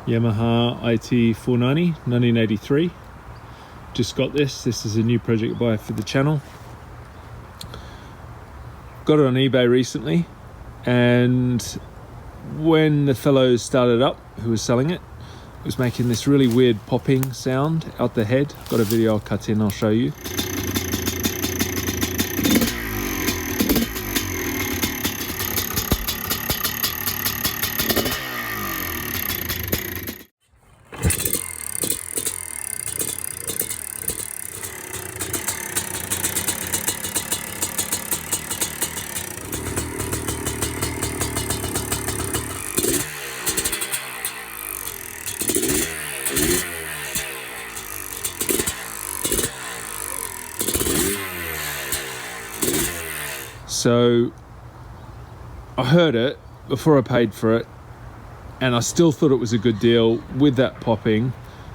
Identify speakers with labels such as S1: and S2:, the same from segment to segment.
S1: Yamaha IT490, 1983. Just got this. This is a new project buy for the channel. Got it on eBay recently, and when the fellow started up who was selling it, was making this really weird popping sound out the head. Got a video I'll cut in, I'll show you. So I heard it before I paid for it, and I still thought it was a good deal with that popping.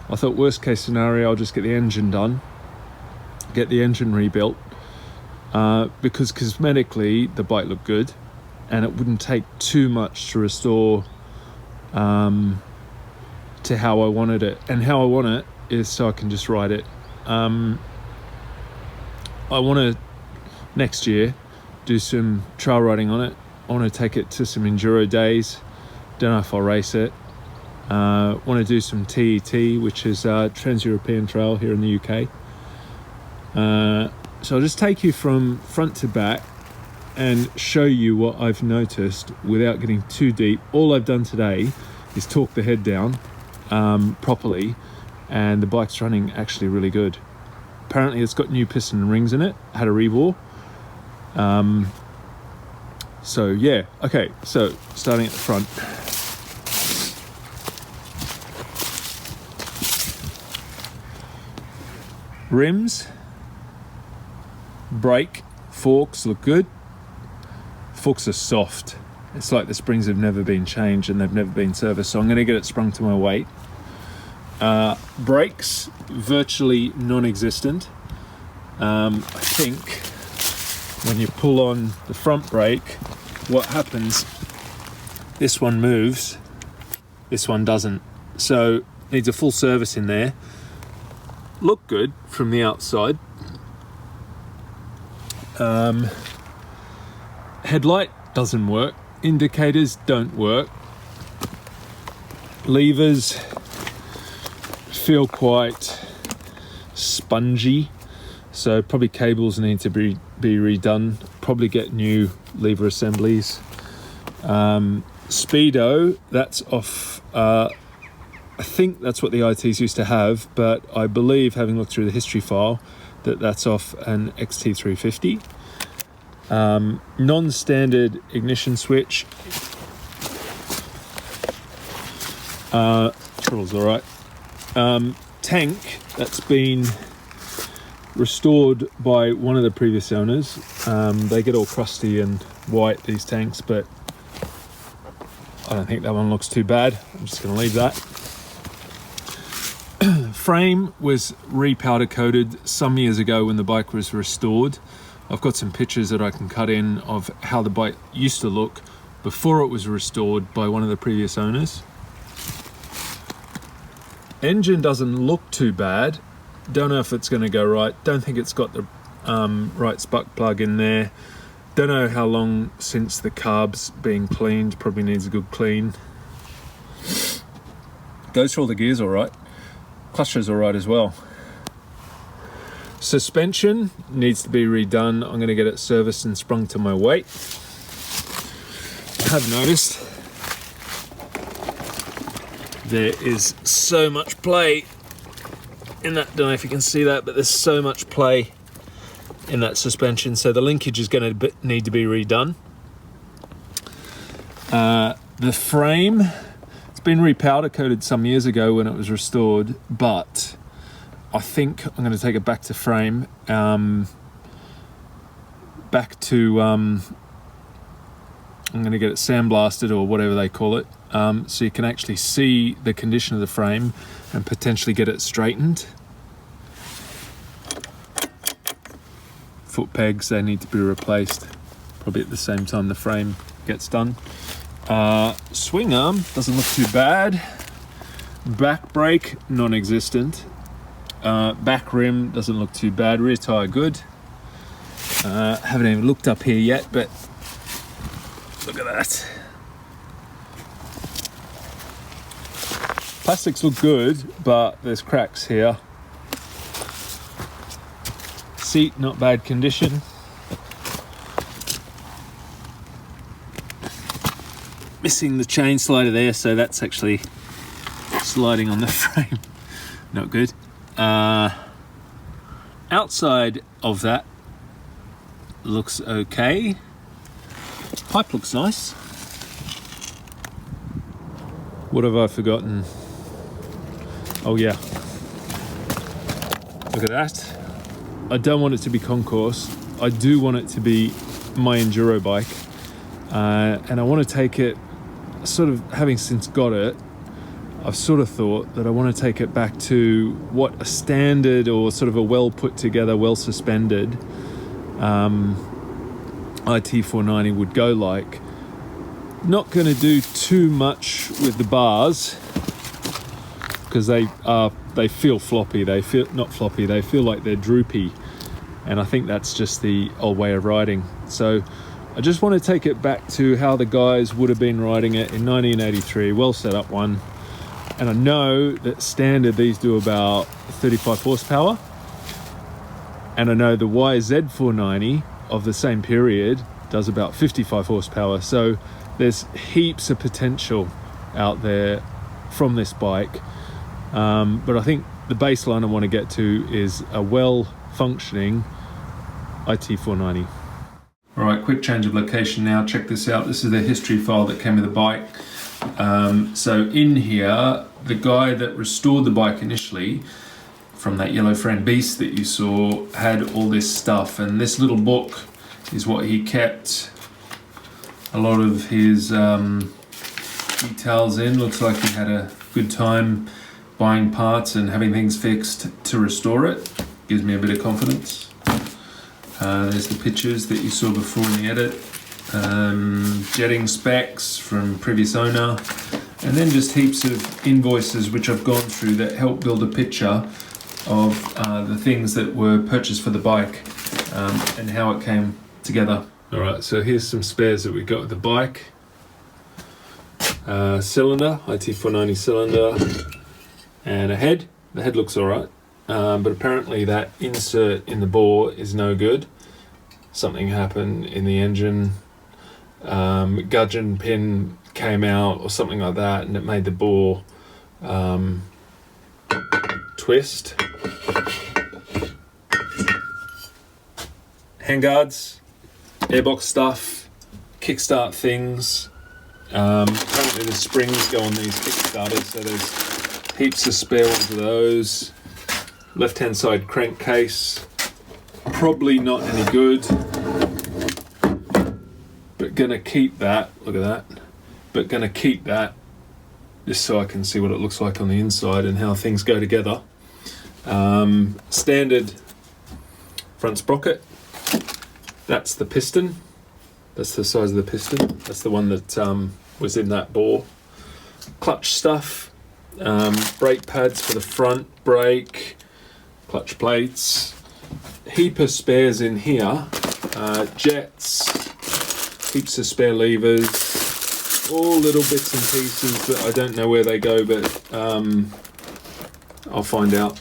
S1: I thought worst case scenario, I'll just get the engine done, get the engine rebuilt, because cosmetically the bike looked good and it wouldn't take too much to restore to how I wanted it. And how I want it is so I can just ride it. I want to next year do some trail riding on it. I want to take it to some enduro days. Don't know if I'll race it. Want to do some TET, which is Trans-European Trail here in the UK. So I'll just take you from front to back and show you what I've noticed without getting too deep. All I've done today is torque the head down properly, and the bike's running actually really good. Apparently it's got new piston and rings in it, had a rebore. So yeah, okay, so starting at the front. Rims, brake, forks look good. Forks are soft. It's like the springs have never been changed and they've never been serviced, so I'm going to get it sprung to my weight. Brakes, virtually non-existent. I think when you pull on the front brake, what happens, this one moves, this one doesn't. So needs a full service in there. Look good from the outside. Headlight doesn't work. Indicators don't work. Levers feel quite spongy. So probably cables need to be redone. Probably get new lever assemblies. Speedo, that's off. I think that's what the ITs used to have, but I believe, having looked through the history file, that that's off an XT350. Non-standard ignition switch. Troll's all right. Tank that's been restored by one of the previous owners. They get all crusty and white, these tanks, but I don't think that one looks too bad. I'm just going to leave that. Frame was re-powder coated some years ago when the bike was restored. I've got some pictures that I can cut in of how the bike used to look before it was restored by one of the previous owners. Engine doesn't look too bad. Don't know if it's going to go right. Don't think it's got the right spark plug in there. Don't know how long since the carb's been cleaned. Probably needs a good clean. Goes through all the gears all right. Clutcher's all right as well. Suspension needs to be redone. I'm going to get it serviced and sprung to my weight. I have noticed there is so much play in that. Don't know if you can see that, but there's so much play in that suspension, so the linkage is going to need to be redone. The frame, it's been re-powder coated some years ago when it was restored, but I think I'm going to take it back to frame, I'm going to get it sandblasted or whatever they call it, so you can actually see the condition of the frame and potentially get it straightened. Foot pegs, they need to be replaced probably at the same time the frame gets done. Swing arm doesn't look too bad. Back brake, non-existent. Back rim doesn't look too bad. Rear tyre good. Haven't even looked up here yet, but look at that. Plastics look good, but there's cracks here. Seat, not bad condition. Missing the chain slider there, so that's actually sliding on the frame. Not good. Outside of that looks okay. Pipe looks nice. What have I forgotten? Oh yeah. Look at that. I don't want it to be concourse. I do want it to be my enduro bike. And I want to take it, sort of having since got it, I've sort of thought that I want to take it back to what a standard or sort of a well put together, well suspended IT490 would go like. Not going to do too much with the bars because they feel floppy. They feel not floppy. They feel like they're droopy, and I think that's just the old way of riding. So I just want to take it back to how the guys would have been riding it in 1983. Well set up one, and I know that standard these do about 35 horsepower, and I know the YZ490 of the same period does about 55 horsepower. So there's heaps of potential out there from this bike, but I think the baseline I want to get to is a well-functioning IT490. All right, quick change of location now. Check this out. This is the history file that came with the bike. So in here, the guy that restored the bike initially from that yellow frame beast that you saw had all this stuff, and this little book is what he kept a lot of his details in. Looks like he had a good time buying parts and having things fixed to restore it. Gives me a bit of confidence. There's the pictures that you saw before in the edit. Jetting specs from previous owner, and then just heaps of invoices which I've gone through that help build a picture of the things that were purchased for the bike and how it came together. All right, so here's some spares that we got with the bike. Cylinder, IT490 cylinder, and a head. The head looks all right, but apparently that insert in the bore is no good. Something happened in the engine. Gudgeon pin came out or something like that, and it made the bore twist. Handguards, airbox stuff, kickstart things. Apparently the springs go on these kickstarters, so there's heaps of spare ones of those. Left hand side crankcase, probably not any good, but gonna keep that. Look at that. But gonna keep that just so I can see what it looks like on the inside and how things go together. Standard front sprocket. That's the piston. That's the size of the piston. That's the one that was in that bore. Clutch stuff. Brake pads for the front brake. Clutch plates. Heap of spares in here. Jets. Heaps of spare levers. All little bits and pieces that I don't know where they go, but I'll find out.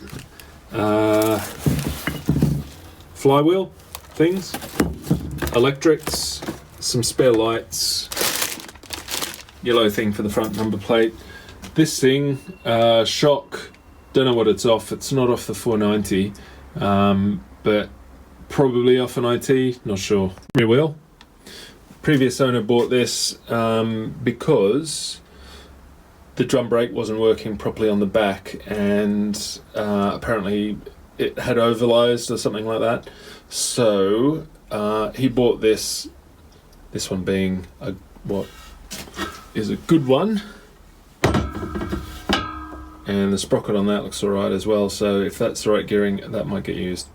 S1: Flywheel things. Electrics, some spare lights, yellow thing for the front number plate. This thing, shock, don't know what it's off. It's not off the 490, but probably off an IT, not sure. Rear wheel. Previous owner bought this because the drum brake wasn't working properly on the back, and apparently it had overlies or something like that. So he bought this one being what is a good one, and the sprocket on that looks alright as well, so if that's the right gearing, that might get used.